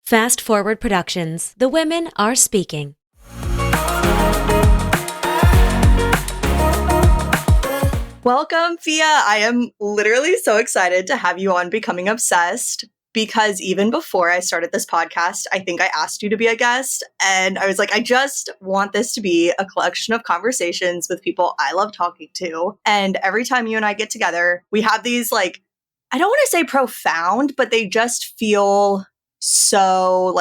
Fast Forward Productions. The women are speaking. Welcome, Phia. I am literally so excited to have you on Becoming Obsessed because even before I started this podcast, I think I asked you to be a guest. And I was like, I just want this to be a collection of conversations with people I love talking to. And every time you and I get together, we have these I don't want to say profound, but they just feel so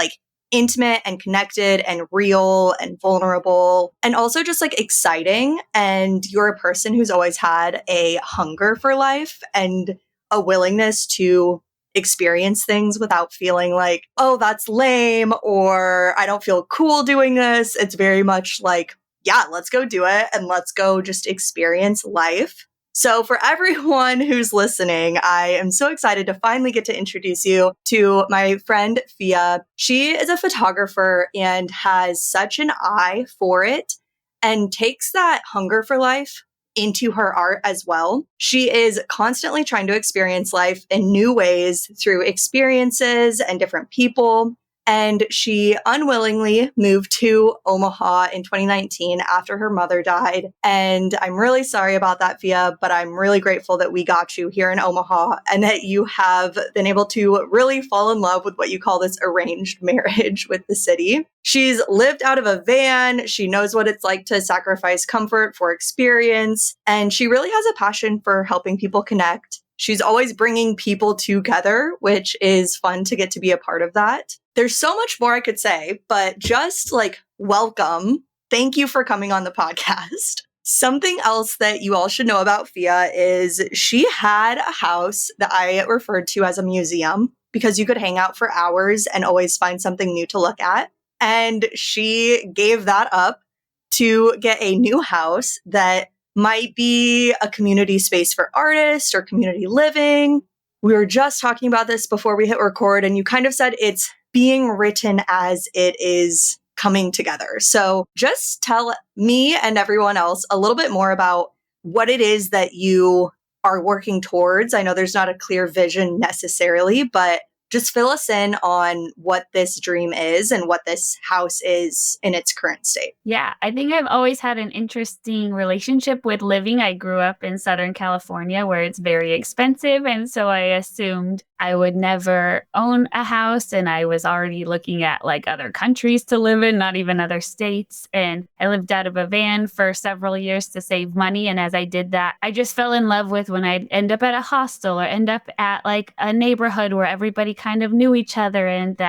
intimate and connected and real and vulnerable and also just exciting. And you're a person who's always had a hunger for life and a willingness to experience things without feeling like, oh, that's lame or I don't feel cool doing this. It's very much like, yeah, let's go do it and let's go just experience life. So for everyone who's listening, I am so excited to finally get to introduce you to my friend Phia. She is a photographer and has such an eye for it and takes that hunger for life into her art as well. She is constantly trying to experience life in new ways through experiences and different people. And she unwillingly moved to Omaha in 2019 after her mother died. And I'm really sorry about that, Phia, but I'm really grateful that we got you here in Omaha and that you have been able to really fall in love with what you call this arranged marriage with the city. She's lived out of a van. She knows what it's like to sacrifice comfort for experience. And she really has a passion for helping people connect. She's always bringing people together, which is fun to get to be a part of that. There's so much more I could say, but just welcome. Thank you for coming on the podcast. Something else that you all should know about Phia is she had a house that I referred to as a museum because you could hang out for hours and always find something new to look at. And she gave that up to get a new house that might be a community space for artists or community living. We were just talking about this before we hit record, and you kind of said it's being written as it is coming together. So just tell me and everyone else a little bit more about what it is that you are working towards. I know there's not a clear vision necessarily, but just fill us in on what this dream is and what this house is in its current state. Yeah, I think I've always had an interesting relationship with living. I grew up in Southern California where it's very expensive. And so I assumed I would never own a house. And I was already looking at other countries to live in, not even other states. And I lived out of a van for several years to save money. And as I did that, I just fell in love with when I'd end up at a hostel or end up at a neighborhood where everybody kind of knew each other and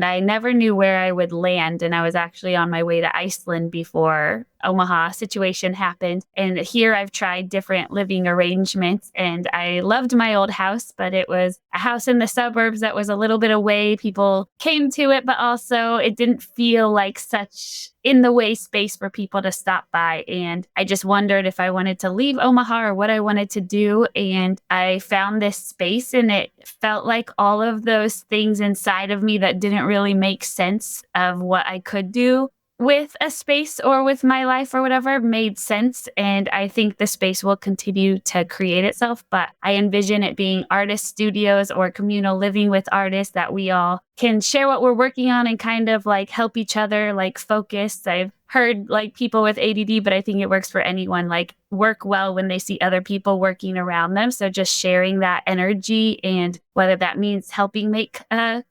I never knew where I would land. And I was actually on my way to Iceland before Omaha situation happened. And here I've tried different living arrangements and I loved my old house, but it was a house in the suburbs that was a little bit away. People came to it, but also it didn't feel like such in the way space for people to stop by. And I just wondered if I wanted to leave Omaha or what I wanted to do. And I found this space and it felt like all of those things inside of me that didn't really make sense of what I could do with a space or with my life or whatever made sense. And I think the space will continue to create itself, but I envision it being artist studios or communal living with artists that we all can share what we're working on and kind of help each other, focus. I've heard people with ADD, but I think it works for anyone, work well when they see other people working around them. So just sharing that energy, and whether that means helping make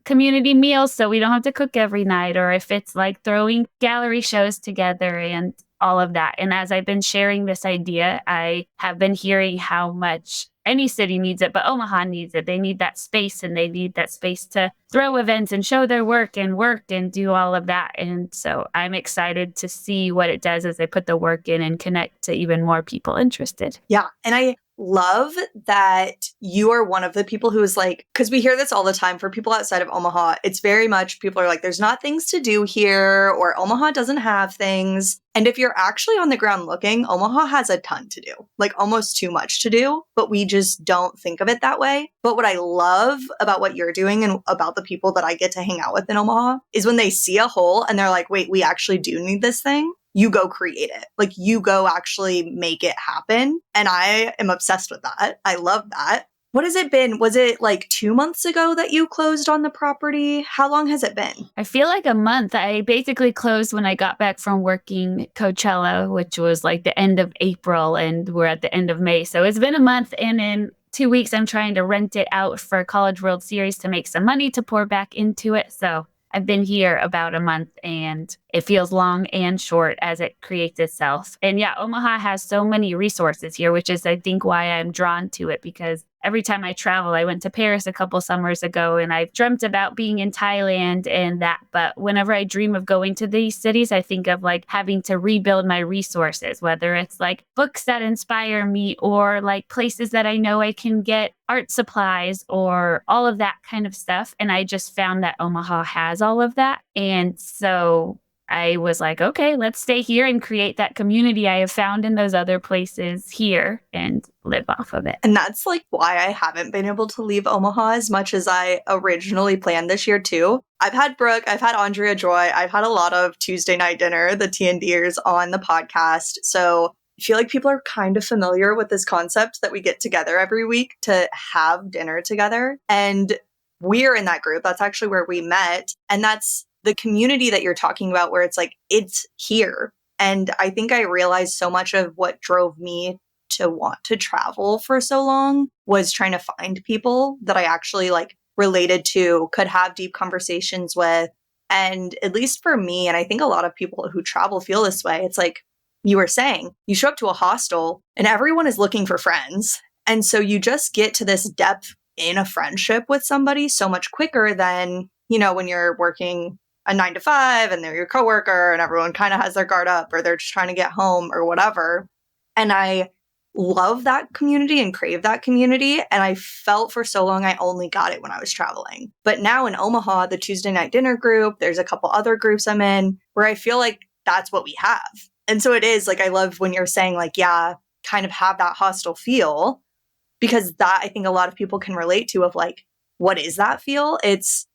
community meals so we don't have to cook every night, or if it's throwing gallery shows together and all of that. And as I've been sharing this idea, I have been hearing how much any city needs it, but Omaha needs it. They need that space, and they need that space to throw events and show their work and do all of that. And so I'm excited to see what it does as they put the work in and connect to even more people interested. Yeah. And I love that you are one of the people who is because we hear this all the time for people outside of Omaha. It's very much people are there's not things to do here, or Omaha doesn't have things. And if you're actually on the ground looking, Omaha has a ton to do, almost too much to do, but we just don't think of it that way. But what I love about what you're doing and about the people that I get to hang out with in Omaha is when they see a hole and they're like, wait, we actually do need this thing. You go create it. You go actually make it happen. And I am obsessed with that. I love that. What has it been? Was it like 2 months ago that you closed on the property? How long has it been? I feel like a month. I basically closed when I got back from working Coachella, which was like the end of April, and we're at the end of May. So it's been a month, and in 2 weeks, I'm trying to rent it out for College World Series to make some money to pour back into it. So I've been here about a month, and it feels long and short as it creates itself. And yeah, Omaha has so many resources here, which is, I think, why I'm drawn to it, because every time I travel, I went to Paris a couple summers ago, and I've dreamt about being in Thailand and that. But whenever I dream of going to these cities, I think of like having to rebuild my resources, whether it's like books that inspire me or like places that I know I can get art supplies or all of that kind of stuff. And I just found that Omaha has all of that. And so I was like, okay, let's stay here and create that community I have found in those other places here and live off of it. And that's like why I haven't been able to leave Omaha as much as I originally planned this year too. I've had Brooke, I've had Andrea Joy, I've had a lot of Tuesday night dinner, the T&Ders on the podcast. So I feel like people are kind of familiar with this concept that we get together every week to have dinner together. And we're in that group. That's actually where we met. And that's the community that you're talking about, where it's like, it's here. And I think I realized so much of what drove me to want to travel for so long was trying to find people that I actually like related to, could have deep conversations with. And at least for me, and I think a lot of people who travel feel this way, it's like you were saying, you show up to a hostel and everyone is looking for friends. And so you just get to this depth in a friendship with somebody so much quicker than, you know, when you're working a 9 to 5 and they're your coworker and everyone kind of has their guard up or they're just trying to get home or whatever. And I love that community and crave that community. And I felt for so long I only got it when I was traveling. But now in Omaha, the Tuesday night dinner group, there's a couple other groups I'm in where I feel like that's what we have. And so it is like, I love when you're saying like, yeah, kind of have that hostel feel, because that I think a lot of people can relate to of like, what is that feel? It's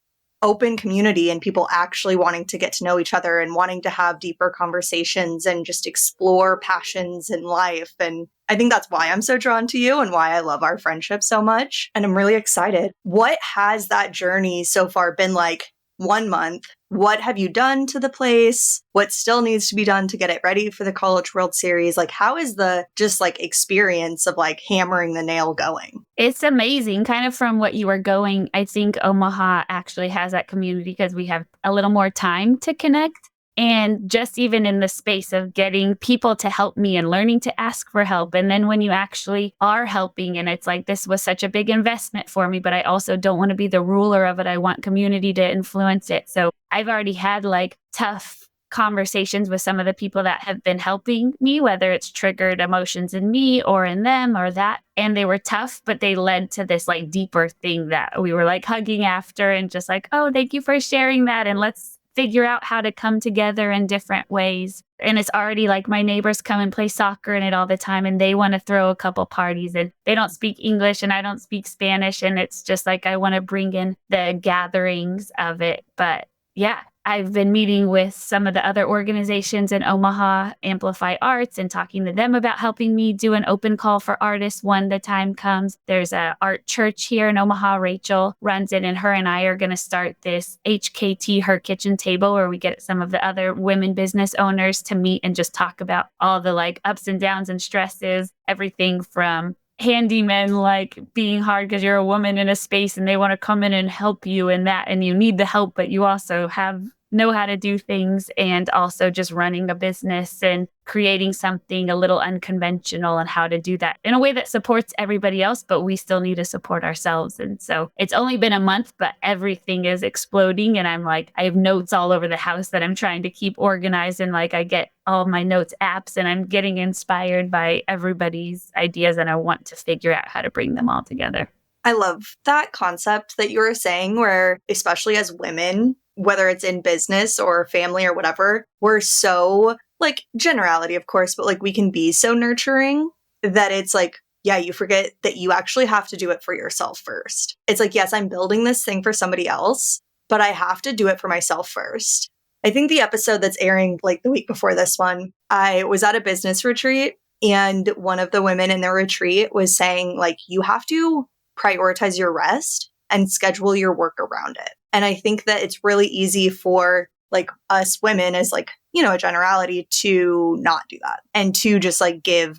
open community and people actually wanting to get to know each other and wanting to have deeper conversations and just explore passions in life. And I think that's why I'm so drawn to you and why I love our friendship so much. And I'm really excited. What has that journey so far been like? 1 month. What have you done to the place? What still needs to be done to get it ready for the College World Series? Like, how is the just like experience of like hammering the nail going? It's amazing. Kind of from what you were going, I think Omaha actually has that community because we have a little more time to connect. And just even in the space of getting people to help me and learning to ask for help. And then when you actually are helping, and it's like, this was such a big investment for me, but I also don't want to be the ruler of it. I want community to influence it. So I've already had like tough conversations with some of the people that have been helping me, whether it's triggered emotions in me or in them or that. And they were tough, but they led to this like deeper thing that we were like hugging after and just like, oh, thank you for sharing that. And let's figure out how to come together in different ways. And it's already like my neighbors come and play soccer in it all the time, and they want to throw a couple parties, and they don't speak English and I don't speak Spanish. And it's just like, I want to bring in the gatherings of it. But yeah, I've been meeting with some of the other organizations in Omaha, Amplify Arts, and talking to them about helping me do an open call for artists when the time comes. There's a art church here in Omaha. Rachel runs it, and her and I are going to start this HKT, Her Kitchen Table, where we get some of the other women business owners to meet and just talk about all the like ups and downs and stresses, everything from handymen like being hard because you're a woman in a space and they want to come in and help you in that, and you need the help, but you also know how to do things, and also just running a business and creating something a little unconventional and how to do that in a way that supports everybody else, but we still need to support ourselves. And so it's only been a month, but everything is exploding. And I'm like, I have notes all over the house that I'm trying to keep organized. And like, I get all my notes apps and I'm getting inspired by everybody's ideas, and I want to figure out how to bring them all together. I love that concept that you were saying, where especially as women, whether it's in business or family or whatever, we're so like, generality, of course, but like we can be so nurturing that it's like, yeah, you forget that you actually have to do it for yourself first. It's like, yes, I'm building this thing for somebody else, but I have to do it for myself first. I think the episode that's airing like the week before this one, I was at a business retreat, and one of the women in the retreat was saying like, you have to prioritize your rest and schedule your work around it. And I think that it's really easy for like us women as like, you know, a generality to not do that and to just like give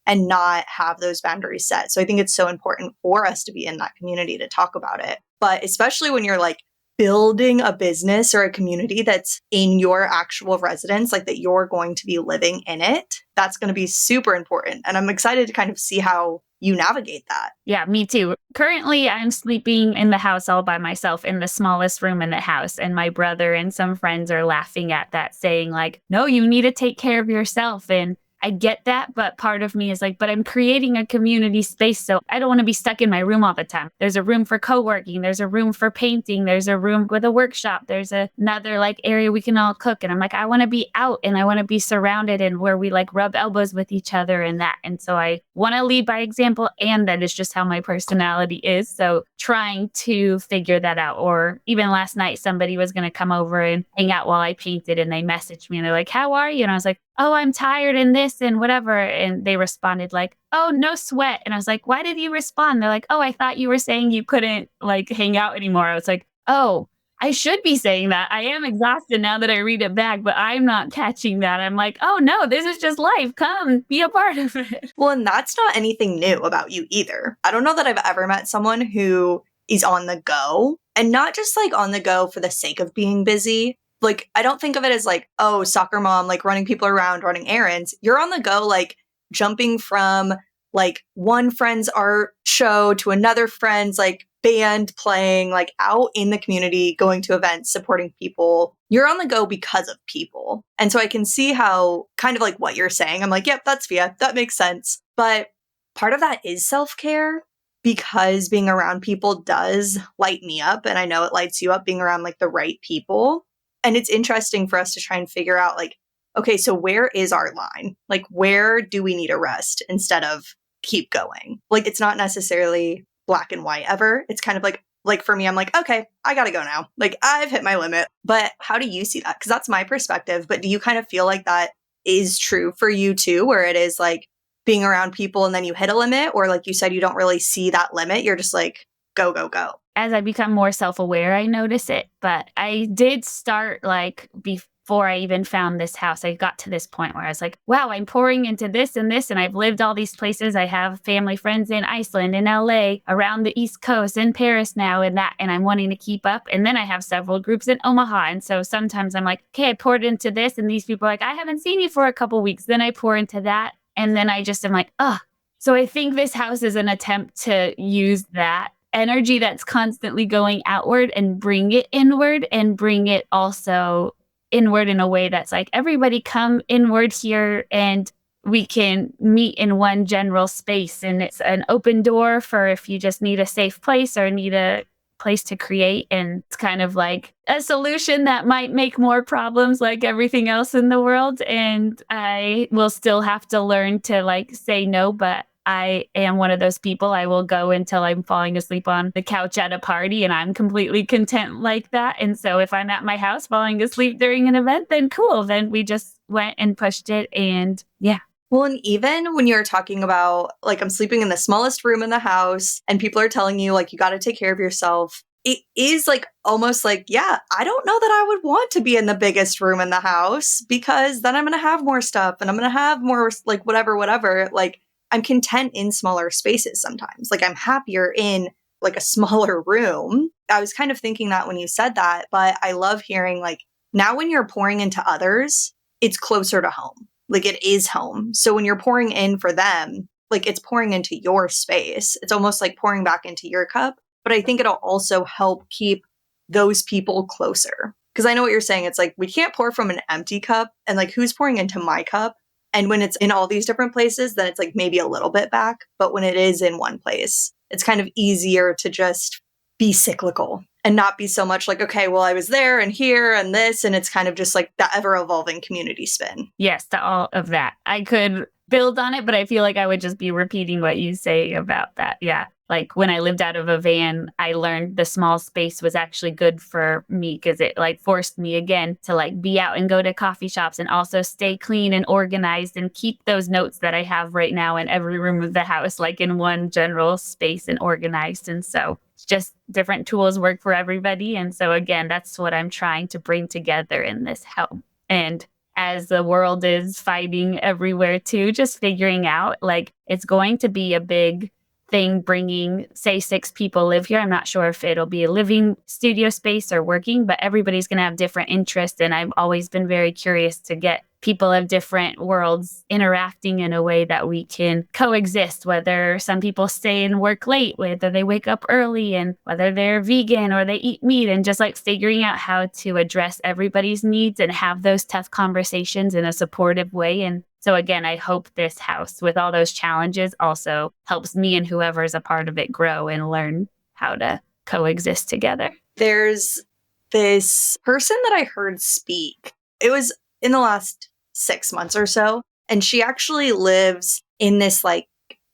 and not have those boundaries set. So I think it's so important for us to be in that community to talk about it. But especially when you're like building a business or a community that's in your actual residence, like that you're going to be living in it, that's going to be super important. And I'm excited to kind of see how you navigate that. Yeah, me too. Currently, I'm sleeping in the house all by myself in the smallest room in the house. And my brother and some friends are laughing at that, saying like, no, you need to take care of yourself. And I get that, but part of me is like, but I'm creating a community space, so I don't want to be stuck in my room all the time. There's a room for co-working, there's a room for painting, there's a room with a workshop, there's another like area we can all cook. And I'm like, I want to be out and I want to be surrounded and where we like rub elbows with each other and that. And so I want to lead by example, and that is just how my personality is. So trying to figure that out. Or even last night, somebody was going to come over and hang out while I painted, and they messaged me and they're like, how are you? And I was like, oh, I'm tired and this and whatever. And they responded like, oh, no sweat. And I was like, why did you respond? They're like, oh, I thought you were saying you couldn't like hang out anymore. I was like, oh, I should be saying that. I am exhausted now that I read it back, but I'm not catching that. I'm like, oh no, this is just life. Come be a part of it. Well, and that's not anything new about you either. I don't know that I've ever met someone who is on the go, and not just like on the go for the sake of being busy. Like, I don't think of it as like, oh, soccer mom, like running people around, running errands. You're on the go, like jumping from like one friend's art show to another friend's like band playing, like out in the community, going to events, supporting people. You're on the go because of people. And so I can see how kind of like what you're saying. I'm like, yep, that's Phia. That makes sense. But part of that is self-care, because being around people does light me up. And I know it lights you up being around like the right people. And it's interesting for us to try and figure out like, okay, so where is our line? Like, where do we need a rest instead of keep going? Like, it's not necessarily black and white ever. It's kind of like for me, I'm like, okay, I gotta go now. Like, I've hit my limit. But how do you see that? Because that's my perspective. But do you kind of feel like that is true for you too, where it is like being around people and then you hit a limit? Or like you said, you don't really see that limit. You're just like, go, go, go. As I become more self-aware, I notice it. But I did start like before I even found this house. I got to this point where I was like, wow, I'm pouring into this and this. And I've lived all these places. I have family friends in Iceland, in LA, around the East Coast, in Paris now and that. And I'm wanting to keep up. And then I have several groups in Omaha. And so sometimes I'm like, okay, I poured into this. And these people are like, I haven't seen you for a couple weeks. Then I pour into that. And then I just am like, oh. So I think this house is an attempt to use that energy that's constantly going outward and bring it inward, and bring it also inward in a way that's like, everybody come inward here and we can meet in one general space. And it's an open door for if you just need a safe place or need a place to create. And it's kind of like a solution that might make more problems like everything else in the world. And I will still have to learn to like say no, but I am one of those people. I will go until I'm falling asleep on the couch at a party, and I'm completely content like that. And so if I'm at my house falling asleep during an event, then cool. Then we just went and pushed it. And yeah. Well, and even when you're talking about like, I'm sleeping in the smallest room in the house and people are telling you like, you got to take care of yourself. It is like almost like, yeah, I don't know that I would want to be in the biggest room in the house, because then I'm going to have more stuff and I'm going to have more like whatever. Like, I'm content in smaller spaces sometimes. Like, I'm happier in like a smaller room. I was kind of thinking that when you said that, but I love hearing like, now when you're pouring into others, it's closer to home. Like, it is home. So when you're pouring in for them, like, it's pouring into your space. It's almost like pouring back into your cup. But I think it'll also help keep those people closer. Because I know what you're saying. It's like, we can't pour from an empty cup, and like, who's pouring into my cup? And when it's in all these different places, then it's like maybe a little bit back. But when it is in one place, it's kind of easier to just be cyclical and not be so much like, okay, well, I was there and here and this. And it's kind of just like the ever evolving community spin. Yes, to all of that. I could build on it, but I feel like I would just be repeating what you say about that. Yeah. Like when I lived out of a van, I learned the small space was actually good for me because it like forced me again to like be out and go to coffee shops and also stay clean and organized and keep those notes that I have right now in every room of the house, like in one general space and organized. And so it's just different tools work for everybody. And so again, that's what I'm trying to bring together in this home. And as the world is fighting everywhere too, just figuring out like it's going to be a big thing bringing, say, 6 people live here. I'm not sure if it'll be a living studio space or working, but everybody's going to have different interests. And I've always been very curious to get people of different worlds interacting in a way that we can coexist, whether some people stay and work late, whether they wake up early, and whether they're vegan or they eat meat, and just like figuring out how to address everybody's needs and have those tough conversations in a supportive way. And so again, I hope this house with all those challenges also helps me and whoever's a part of it grow and learn how to coexist together. There's this person that I heard speak. It was in the last 6 months or so. And she actually lives in this like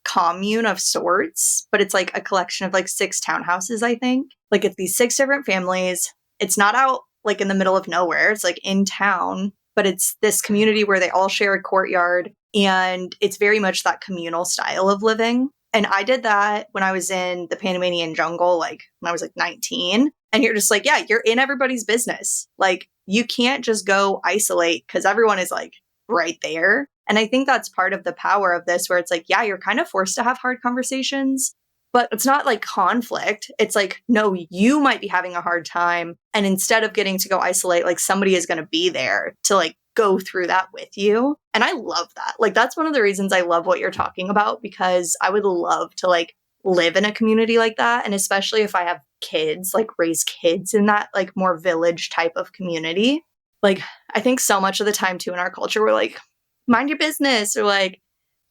commune of sorts, but it's like a collection of like 6 townhouses, I think. Like it's these 6 different families. It's not out like in the middle of nowhere. It's like in town, but it's this community where they all share a courtyard. And it's very much that communal style of living. And I did that when I was in the Panamanian jungle, like when I was like 19. And you're just like, yeah, you're in everybody's business. Like you can't just go isolate because everyone is like right there. And I think that's part of the power of this, where it's like, yeah, you're kind of forced to have hard conversations, but it's not like conflict. It's like, no, you might be having a hard time. And instead of getting to go isolate, like somebody is going to be there to like go through that with you. And I love that. Like, that's one of the reasons I love what you're talking about, because I would love to like live in a community like that. And especially if I have kids, like raise kids in that like more village type of community. Like, I think so much of the time too in our culture, we're like, mind your business, or like,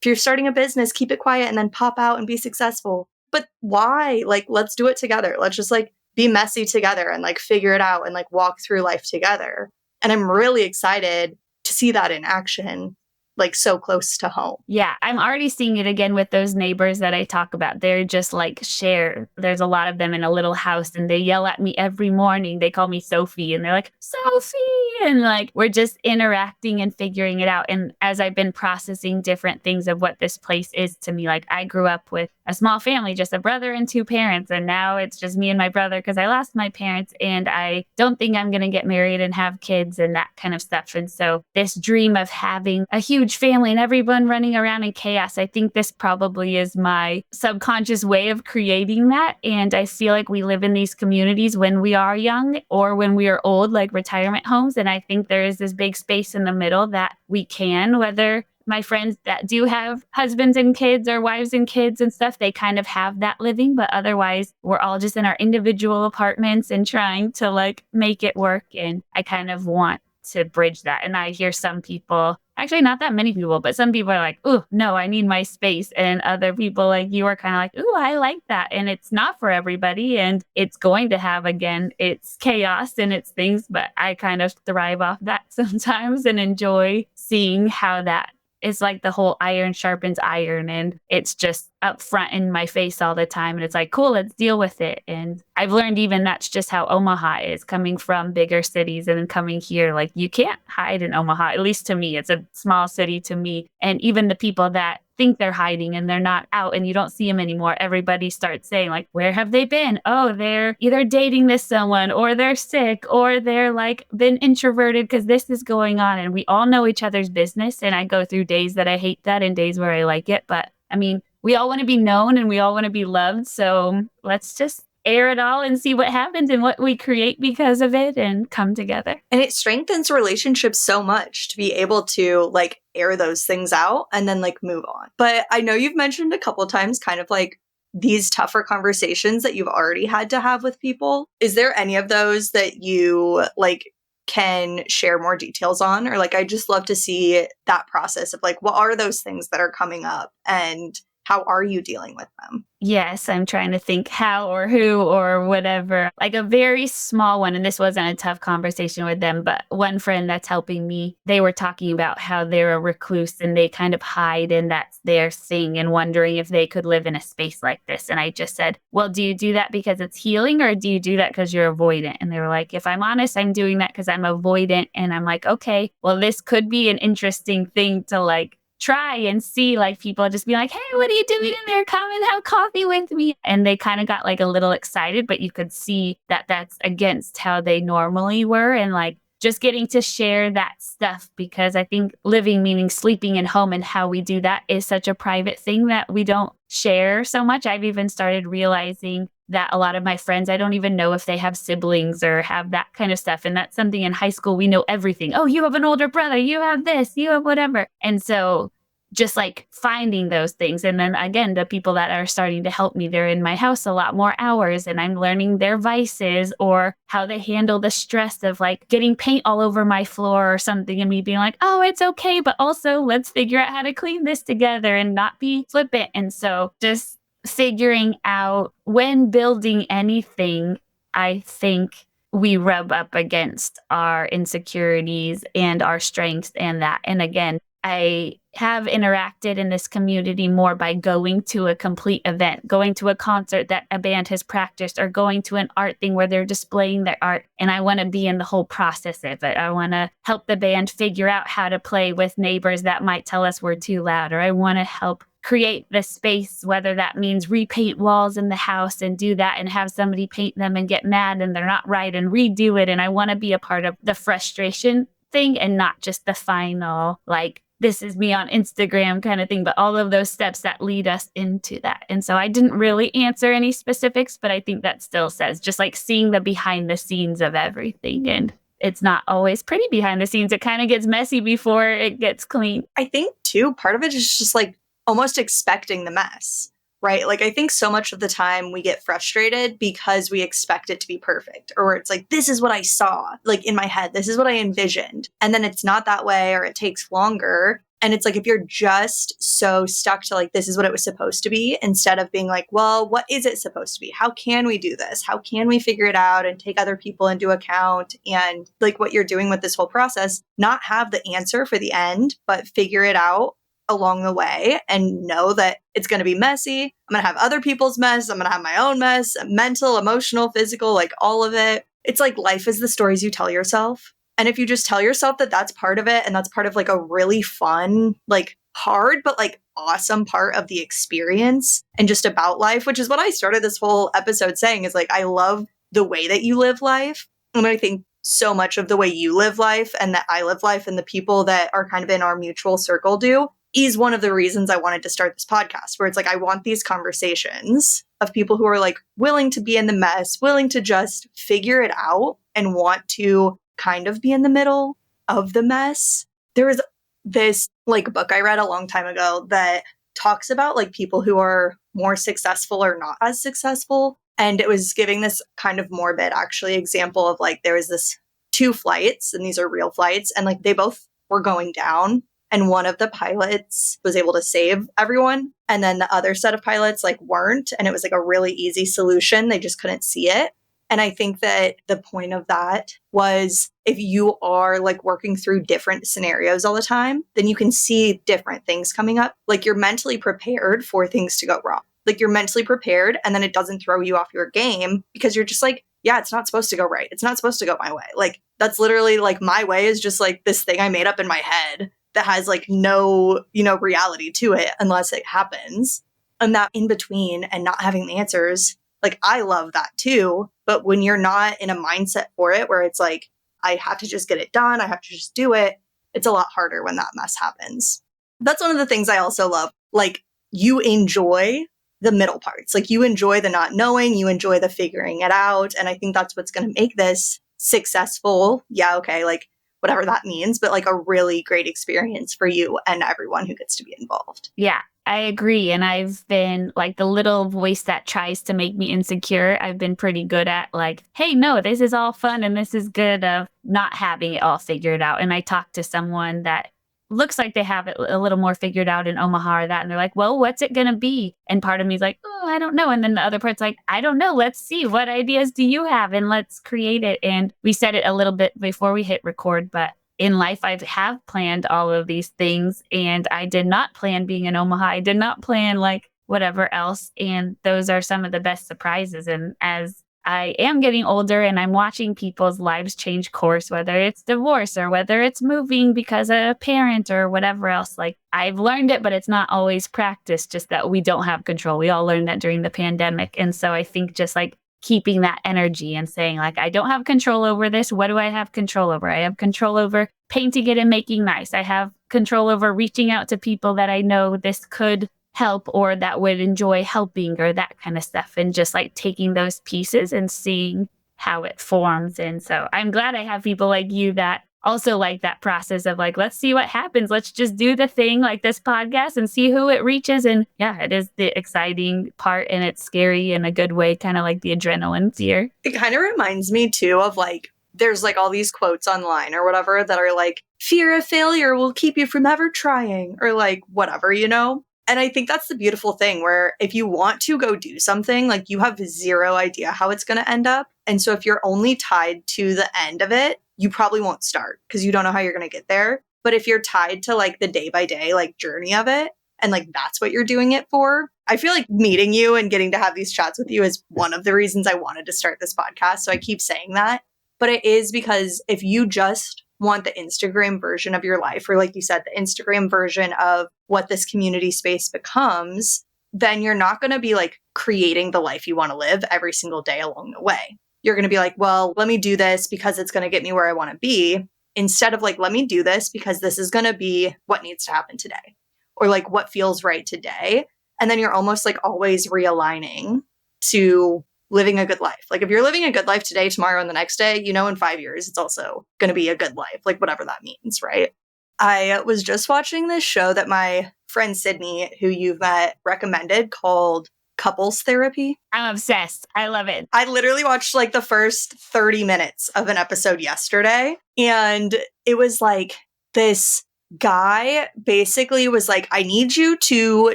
if you're starting a business, keep it quiet and then pop out and be successful. But why? Like, let's do it together. Let's just like be messy together and like figure it out and like walk through life together. And I'm really excited to see that in action, like so close to home. Yeah, I'm already seeing it again with those neighbors that I talk about. They're just like share. There's a lot of them in a little house and they yell at me every morning. They call me Sophie and they're like, Sophie. And like, we're just interacting and figuring it out. And as I've been processing different things of what this place is to me, like I grew up with a small family, just a brother and 2 parents. And now it's just me and my brother because I lost my parents and I don't think I'm going to get married and have kids and that kind of stuff. And so this dream of having a huge family and everyone running around in chaos, I think this probably is my subconscious way of creating that. And I feel like we live in these communities when we are young or when we are old, like retirement homes. And I think there is this big space in the middle that we can, whether my friends that do have husbands and kids or wives and kids and stuff, they kind of have that living. But otherwise, we're all just in our individual apartments and trying to like make it work. And I kind of want to bridge that. And I hear some people, actually not that many people, but some people are like, oh, no, I need my space. And other people like you are kind of like, oh, I like that. And it's not for everybody. And it's going to have, again, it's chaos and it's things, but I kind of thrive off that sometimes and enjoy seeing how that it's like the whole iron sharpens iron and it's just up front in my face all the time. And it's like, cool, let's deal with it. And I've learned even that's just how Omaha is, coming from bigger cities and then coming here. Like you can't hide in Omaha, at least to me. It's a small city to me. And even the people that think they're hiding and they're not out and you don't see them anymore, everybody starts saying like, where have they been? Oh, they're either dating this someone or they're sick or they're like been introverted because this is going on. And we all know each other's business. And I go through days that I hate that and days where I like it. But I mean, we all want to be known and we all want to be loved. So let's just air it all and see what happens and what we create because of it and come together. And it strengthens relationships so much to be able to like air those things out and then like move on. But I know you've mentioned a couple times kind of like these tougher conversations that you've already had to have with people. Is there any of those that you like can share more details on? Or like, I just love to see that process of like, what are those things that are coming up and how are you dealing with them? Yes, I'm trying to think how or who or whatever. Like a very small one, and this wasn't a tough conversation with them, but one friend that's helping me, they were talking about how they're a recluse and they kind of hide and that's their thing and wondering if they could live in a space like this. And I just said, well, do you do that because it's healing or do you do that because you're avoidant? And they were like, if I'm honest, I'm doing that because I'm avoidant. And I'm like, okay, well, this could be an interesting thing to like try and see, like people just be like, hey, what are you doing in there? Come and have coffee with me. And they kind of got like a little excited, but you could see that that's against how they normally were. And like just getting to share that stuff, because I think living, meaning sleeping in home and how we do that is such a private thing that we don't share so much. I've even started realizing that a lot of my friends, I don't even know if they have siblings or have that kind of stuff. And that's something in high school, we know everything. Oh, you have an older brother, you have this, you have whatever. And so just like finding those things. And then again, the people that are starting to help me, they're in my house a lot more hours and I'm learning their vices or how they handle the stress of like getting paint all over my floor or something and me being like, oh, it's okay. But also let's figure out how to clean this together and not be flippant. And so just figuring out when building anything, I think we rub up against our insecurities and our strengths and that. And again, I have interacted in this community more by going to a complete event, going to a concert that a band has practiced, or going to an art thing where they're displaying their art. And I want to be in the whole process of it. I want to help the band figure out how to play with neighbors that might tell us we're too loud, or I want to help create the space, whether that means repaint walls in the house and do that and have somebody paint them and get mad and they're not right and redo it. And I want to be a part of the frustration thing and not just the final, like, this is me on Instagram kind of thing, but all of those steps that lead us into that. And so I didn't really answer any specifics, but I think that still says just like seeing the behind the scenes of everything. And it's not always pretty behind the scenes. It kind of gets messy before it gets clean. I think too, part of it is just like almost expecting the mess, right? Like I think so much of the time we get frustrated because we expect it to be perfect, or it's like, this is what I saw, like in my head, this is what I envisioned. And then it's not that way, or it takes longer. And it's like, if you're just so stuck to like, this is what it was supposed to be, instead of being like, well, what is it supposed to be? How can we do this? How can we figure it out and take other people into account? And like what you're doing with this whole process, not have the answer for the end, but figure it out along the way and know that it's going to be messy. I'm going to have other people's mess. I'm going to have my own mess, mental, emotional, physical, like all of it. It's like life is the stories you tell yourself. And if you just tell yourself that that's part of it and that's part of like a really fun, like hard, but like awesome part of the experience and just about life, which is what I started this whole episode saying is like, I love the way that you live life. And I think so much of the way you live life and that I live life and the people that are kind of in our mutual circle do is one of the reasons I wanted to start this podcast, where it's like, I want these conversations of people who are like willing to be in the mess, willing to just figure it out and want to kind of be in the middle of the mess. There was this like book I read a long time ago that talks about like people who are more successful or not as successful. And it was giving this kind of morbid actually example of like, there was this 2 flights and these are real flights and like they both were going down. And one of the pilots was able to save everyone. And then the other set of pilots like weren't. And it was like a really easy solution. They just couldn't see it. And I think that the point of that was if you are like working through different scenarios all the time, then you can see different things coming up. Like you're mentally prepared for things to go wrong. Like you're mentally prepared and then it doesn't throw you off your game because you're just like, yeah, it's not supposed to go right. It's not supposed to go my way. Like that's literally like my way is just like this thing I made up in my head that has like no, reality to it unless it happens. And that in between and not having the answers, like I love that too. But when you're not in a mindset for it, where it's like, I have to just get it done, I have to just do it, it's a lot harder when that mess happens. That's one of the things I also love. Like you enjoy the middle parts, like you enjoy the not knowing, you enjoy the figuring it out. And I think that's what's going to make this successful. Yeah, okay, like whatever that means, but like a really great experience for you and everyone who gets to be involved. Yeah, I agree. And I've been like the little voice that tries to make me insecure. I've been pretty good at like, hey, no, this is all fun and this is good of not having it all figured out. And I talked to someone that looks like they have it a little more figured out in Omaha or that. And they're like, well, what's it going to be? And part of me is like, oh, I don't know. And then the other part's like, I don't know. Let's see. What ideas do you have? And let's create it. And we said it a little bit before we hit record, but in life, I have planned all of these things, and I did not plan being in Omaha. I did not plan like whatever else. And those are some of the best surprises. And as I am getting older and I'm watching people's lives change course, whether it's divorce or whether it's moving because of a parent or whatever else, like I've learned it, but it's not always practiced, just that we don't have control. We all learned that during the pandemic. And so I think just like keeping that energy and saying like, I don't have control over this. What do I have control over? I have control over painting it and making nice. I have control over reaching out to people that I know this could help or that would enjoy helping or that kind of stuff. And just like taking those pieces and seeing how it forms. And so I'm glad I have people like you that also like that process of like, let's see what happens. Let's just do the thing like this podcast and see who it reaches. And yeah, it is the exciting part and it's scary in a good way, kind of like the adrenaline fear. It kind of reminds me too of like, there's like all these quotes online or whatever that are like, fear of failure will keep you from ever trying or like whatever, you know? And I think that's the beautiful thing where if you want to go do something, like you have zero idea how it's going to end up. And so if you're only tied to the end of it, you probably won't start because you don't know how you're going to get there. But if you're tied to like the day by day, like journey of it, and like that's what you're doing it for, I feel like meeting you and getting to have these chats with you is one of the reasons I wanted to start this podcast. So I keep saying that. But it is because if you just want the Instagram version of your life, or like you said, the Instagram version of what this community space becomes, then you're not going to be like creating the life you want to live every single day along the way. You're going to be like, well, let me do this because it's going to get me where I want to be, instead of like, let me do this because this is going to be what needs to happen today, or like what feels right today. And then you're almost like always realigning to living a good life. Like if you're living a good life today, tomorrow, and the next day, you know, in 5 years, it's also going to be a good life, like whatever that means, right? I was just watching this show that my friend Sydney, who you've met, recommended called Couples Therapy. I'm obsessed. I love it. I literally watched like the first 30 minutes of an episode yesterday. And it was like this guy basically was like, I need you to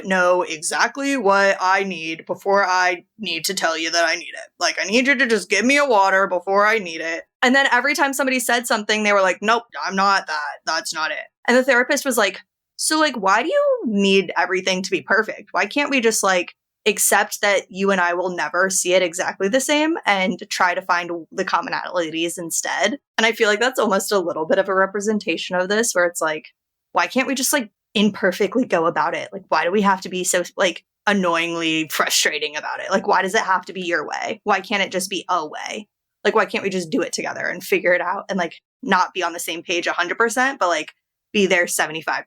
know exactly what I need before I need to tell you that I need it. Like, I need you to just give me a water before I need it. And then every time somebody said something, they were like, nope, I'm not that. That's not it. And the therapist was like, so like, why do you need everything to be perfect? Why can't we just like accept that you and I will never see it exactly the same and try to find the commonalities instead? And I feel like that's almost a little bit of a representation of this, where it's like, why can't we just like imperfectly go about it? Like, why do we have to be so like annoyingly frustrating about it? Like, why does it have to be your way? Why can't it just be a way? Like, why can't we just do it together and figure it out and like not be on the same page 100%, but like be there 75%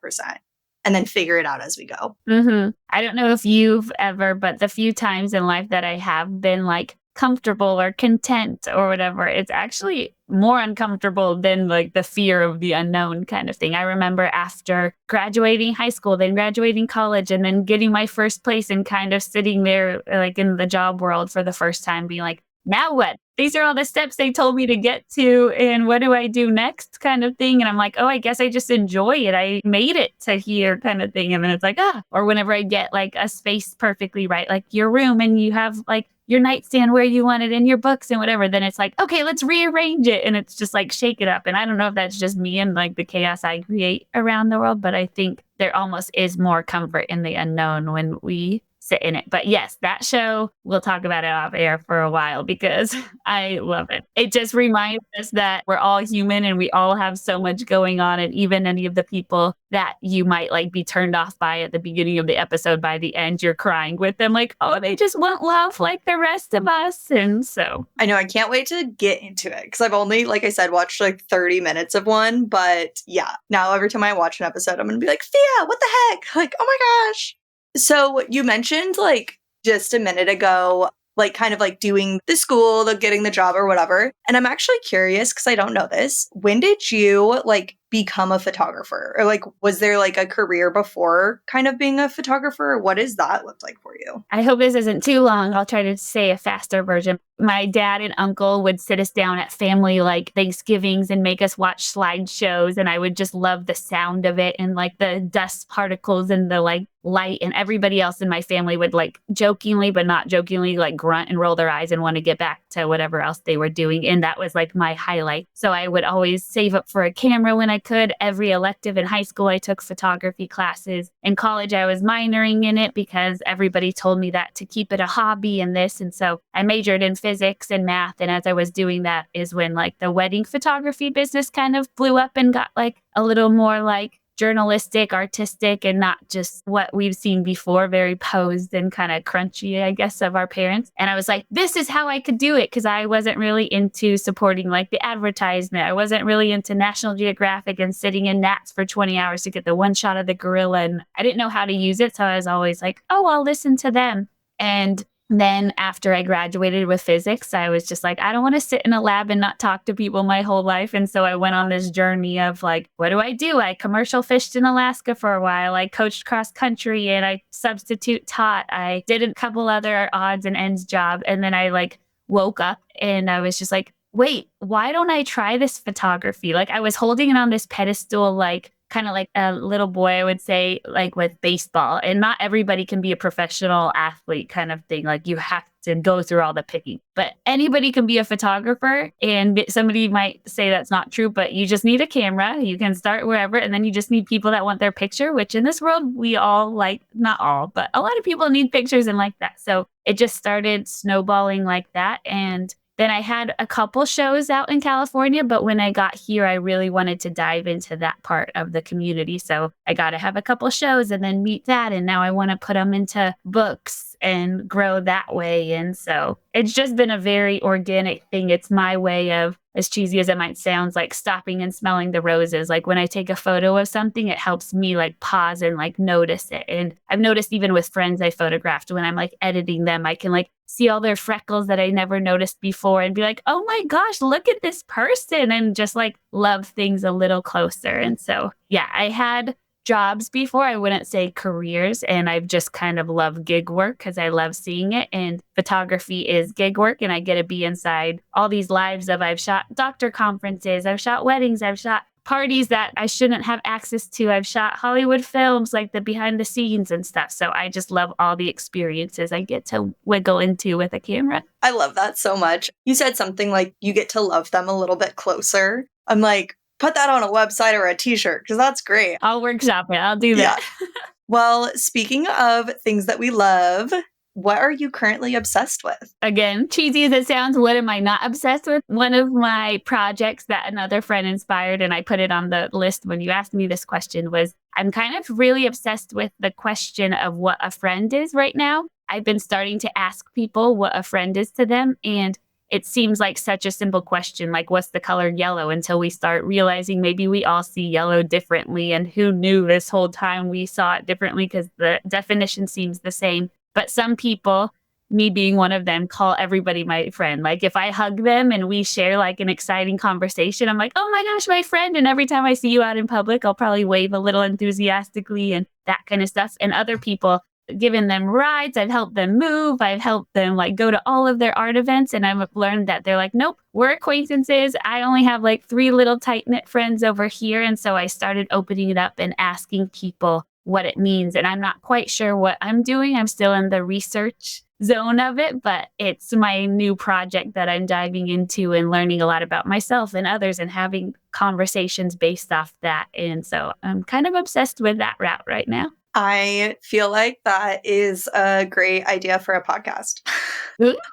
and then figure it out as we go? Mm-hmm. I don't know if you've ever, but the few times in life that I have been like comfortable or content or whatever, it's actually more uncomfortable than like the fear of the unknown kind of thing. I remember after graduating high school, then graduating college, and then getting my first place and kind of sitting there like in the job world for the first time being like, now what? These are all the steps they told me to get to, and what do I do next kind of thing? And I'm like, oh, I guess I just enjoy it. I made it to here kind of thing. And then it's like, or whenever I get like a space perfectly right, like your room, and you have like your nightstand where you want it and your books and whatever, then it's like, okay, let's rearrange it. And it's just like, shake it up. And I don't know if that's just me and like the chaos I create around the world, but I think there almost is more comfort in the unknown when we sit in it. But yes, that show, we'll talk about it off air for a while because I love it. It just reminds us that we're all human and we all have so much going on. And even any of the people that you might like be turned off by at the beginning of the episode, by the end, you're crying with them like, oh, they just want love like the rest of us. And so I know I can't wait to get into it because I've only, like I said, watched like 30 minutes of one. But yeah, now every time I watch an episode, I'm going to be like, Phia, what the heck? Like, oh my gosh. So you mentioned like just a minute ago, like kind of like doing the school, the getting the job or whatever. And I'm actually curious because I don't know this. When did you like become a photographer? Or like, was there like a career before kind of being a photographer? What does that look like for you? I hope this isn't too long. I'll try to say a faster version. My dad and uncle would sit us down at family like Thanksgivings and make us watch slideshows. And I would just love the sound of it and like the dust particles and the like light. And everybody else in my family would like jokingly, but not jokingly, like grunt and roll their eyes and want to get back to whatever else they were doing. And that was like my highlight. So I would always save up for a camera when I could. Every elective in high school, I took photography classes. In college, I was minoring in it because everybody told me that to keep it a hobby and this. And so I majored in physics and math. And as I was doing that is when like the wedding photography business kind of blew up and got like a little more like journalistic, artistic, and not just what we've seen before, very posed and kind of crunchy, I guess, of our parents. And I was like, this is how I could do it, because I wasn't really into supporting like the advertisement. I wasn't really into National Geographic and sitting in Nats for 20 hours to get the one shot of the gorilla. And I didn't know how to use it. So I was always like, oh, I'll listen to them. And then after I graduated with physics, I was just like, I don't want to sit in a lab and not talk to people my whole life. And so I went on this journey of like, what do? I commercial fished in Alaska for a while. I coached cross country and I substitute taught. I did a couple other odds and ends job. And then I like woke up and I was just like, wait, why don't I try this photography? Like I was holding it on this pedestal, like kind of like a little boy, I would say, like with baseball. And not everybody can be a professional athlete kind of thing. Like you have to go through all the picking. But anybody can be a photographer. And somebody might say that's not true, but you just need a camera. You can start wherever. And then you just need people that want their picture, which in this world, we all like, not all, but a lot of people need pictures and like that. So it just started snowballing like that. And then I had a couple shows out in California, but when I got here, I really wanted to dive into that part of the community. So I got to have a couple shows and then meet that. And now I want to put them into books and grow that way. And so it's just been a very organic thing. It's my way of, as cheesy as it might sound, like stopping and smelling the roses. Like when I take a photo of something, it helps me like pause and like notice it. And I've noticed even with friends I photographed, when I'm like editing them, I can like see all their freckles that I never noticed before and be like, oh my gosh, look at this person, and just like love things a little closer. And so, yeah, I had jobs before. I wouldn't say careers. And I've just kind of loved gig work because I love seeing it. And photography is gig work. And I get to be inside all these lives of, I've shot doctor conferences, I've shot weddings, I've shot parties that I shouldn't have access to. I've shot Hollywood films, like the behind the scenes and stuff. So I just love all the experiences I get to wiggle into with a camera. I love that so much. You said something like you get to love them a little bit closer. I'm like, put that on a website or a t-shirt, because that's great. I'll workshop it. I'll do that. Yeah. Well, speaking of things that we love, what are you currently obsessed with? Again, cheesy as it sounds, what am I not obsessed with? One of my projects that another friend inspired, and I put it on the list when you asked me this question, was I'm kind of really obsessed with the question of what a friend is right now. I've been starting to ask people what a friend is to them, and it seems like such a simple question, like what's the color yellow, until we start realizing maybe we all see yellow differently. And who knew this whole time we saw it differently, because the definition seems the same. But some people, me being one of them, call everybody my friend. Like if I hug them and we share like an exciting conversation, I'm like, oh my gosh, my friend. And every time I see you out in public, I'll probably wave a little enthusiastically and that kind of stuff. And other people, given them rides, I've helped them move, I've helped them like go to all of their art events, and I've learned that they're like, nope, we're acquaintances. I only have like 3 little tight-knit friends over here. And so I started opening it up and asking people what it means. And I'm not quite sure what I'm doing. I'm still in the research zone of it, but it's my new project that I'm diving into and learning a lot about myself and others and having conversations based off that. And so I'm kind of obsessed with that route right now. I feel like that is a great idea for a podcast.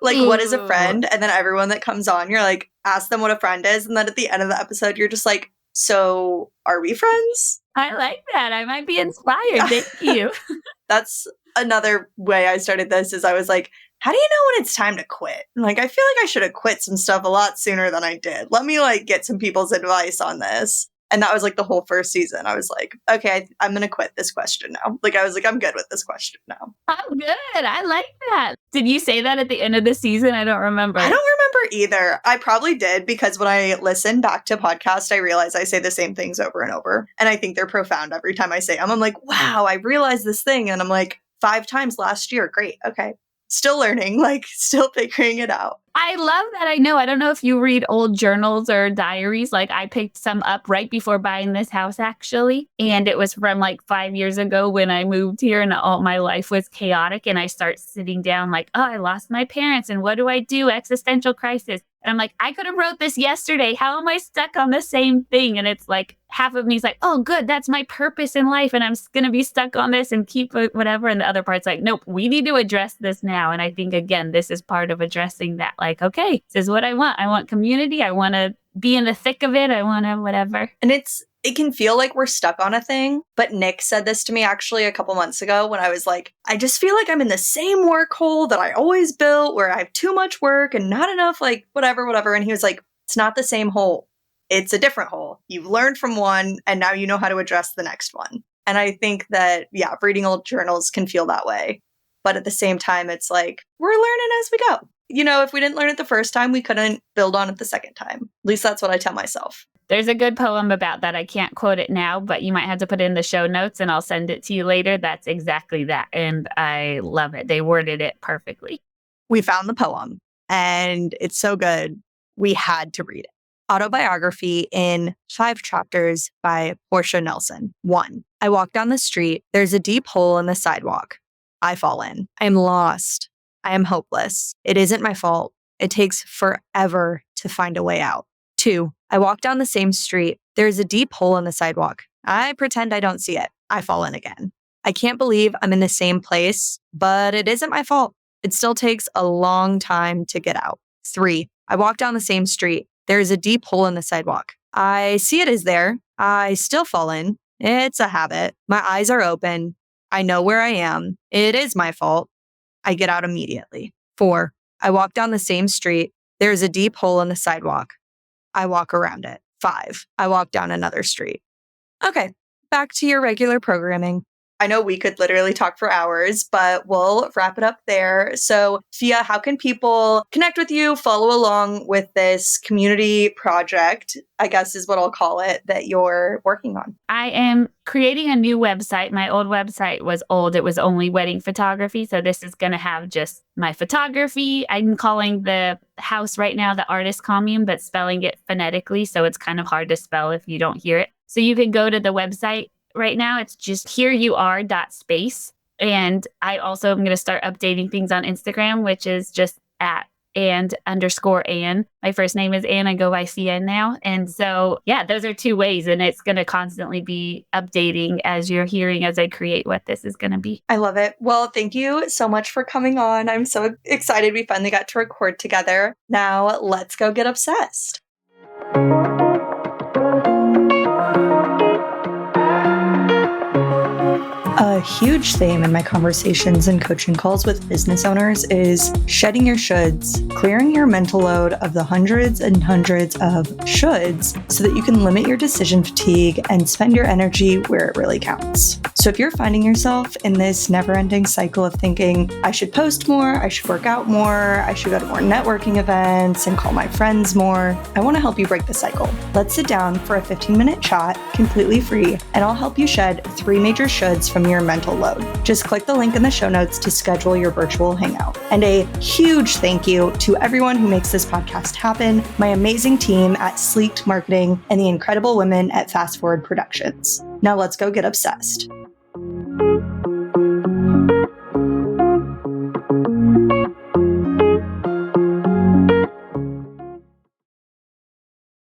Like, what is a friend? And then everyone that comes on, you're like, ask them what a friend is. And then at the end of the episode, you're just like, so are we friends? I like that. I might be inspired. Thank you. That's another way I started this, is I was like, how do you know when it's time to quit? Like, I feel like I should have quit some stuff a lot sooner than I did. Let me like get some people's advice on this. And that was like the whole first season. I was like, okay, I'm going to quit this question now. Like, I was like, I'm good with this question now. Oh, good. I like that. Did you say that at the end of the season? I don't remember. I don't remember remember either. I probably did because when I listen back to podcasts, I realize I say the same things over and over. And I think they're profound every time I say them. I'm like, wow, I realized this thing. And I'm like, 5 times last year. Great. Okay. Still learning, still figuring it out. I love that. I don't know if you read old journals or diaries. I picked some up right before buying this house, actually. And it was from 5 years ago when I moved here and all my life was chaotic. And I start sitting down I lost my parents. And what do I do? Existential crisis. And I'm like, I could have wrote this yesterday. How am I stuck on the same thing? And it's half of me is oh, good. That's my purpose in life. And I'm going to be stuck on this and keep it, whatever. And the other part's nope, we need to address this now. And I think, again, this is part of addressing that. Okay, this is what I want. I want community. I want to be in the thick of it. I want to whatever. And it can feel like we're stuck on a thing. But Nick said this to me actually a couple months ago when I was I just feel like I'm in the same work hole that I always built where I have too much work and not enough, whatever. And he was it's not the same hole. It's a different hole. You've learned from one and now you know how to address the next one. And I think that, reading old journals can feel that way. But at the same time, it's we're learning as we go. If we didn't learn it the first time, we couldn't build on it the second time. At least that's what I tell myself. There's a good poem about that. I can't quote it now, but you might have to put it in the show notes and I'll send it to you later. That's exactly that. And I love it. They worded it perfectly. We found the poem and it's so good. We had to read it. Autobiography in 5 chapters by Portia Nelson. 1. I walk down the street. There's a deep hole in the sidewalk. I fall in. I am lost. I am hopeless. It isn't my fault. It takes forever to find a way out. 2. I walk down the same street. There's a deep hole in the sidewalk. I pretend I don't see it. I fall in again. I can't believe I'm in the same place, but it isn't my fault. It still takes a long time to get out. 3. I walk down the same street. There's a deep hole in the sidewalk. I see it is there. I still fall in. It's a habit. My eyes are open. I know where I am. It is my fault. I get out immediately. 4. I walk down the same street. There's a deep hole in the sidewalk. I walk around it. 5. I walk down another street. Okay, back to your regular programming. I know we could literally talk for hours, but we'll wrap it up there. So, Phia, how can people connect with you, follow along with this community project, I guess is what I'll call it, that you're working on? I am creating a new website. My old website was old. It was only wedding photography. So this is going to have just my photography. I'm calling the house right now the Artist Commune, but spelling it phonetically. So it's kind of hard to spell if you don't hear it. So you can go to the website. Right now, it's just hereyouare.space. And I also am going to start updating things on Instagram, which is just @and_Ann. My first name is Ann. I go by Phia now. And so, those are 2 ways. And it's going to constantly be updating as you're hearing as I create what this is going to be. I love it. Well, thank you so much for coming on. I'm so excited we finally got to record together. Now, let's go get obsessed. A huge theme in my conversations and coaching calls with business owners is shedding your shoulds, clearing your mental load of the hundreds and hundreds of shoulds so that you can limit your decision fatigue and spend your energy where it really counts. So if you're finding yourself in this never-ending cycle of thinking, I should post more, I should work out more, I should go to more networking events and call my friends more, I want to help you break the cycle. Let's sit down for a 15-minute chat, completely free, and I'll help you shed 3 major shoulds from your mental load. Just click the link in the show notes to schedule your virtual hangout. And a huge thank you to everyone who makes this podcast happen, my amazing team at Sleeked Marketing and the incredible women at Fast Forward Productions. Now let's go get obsessed.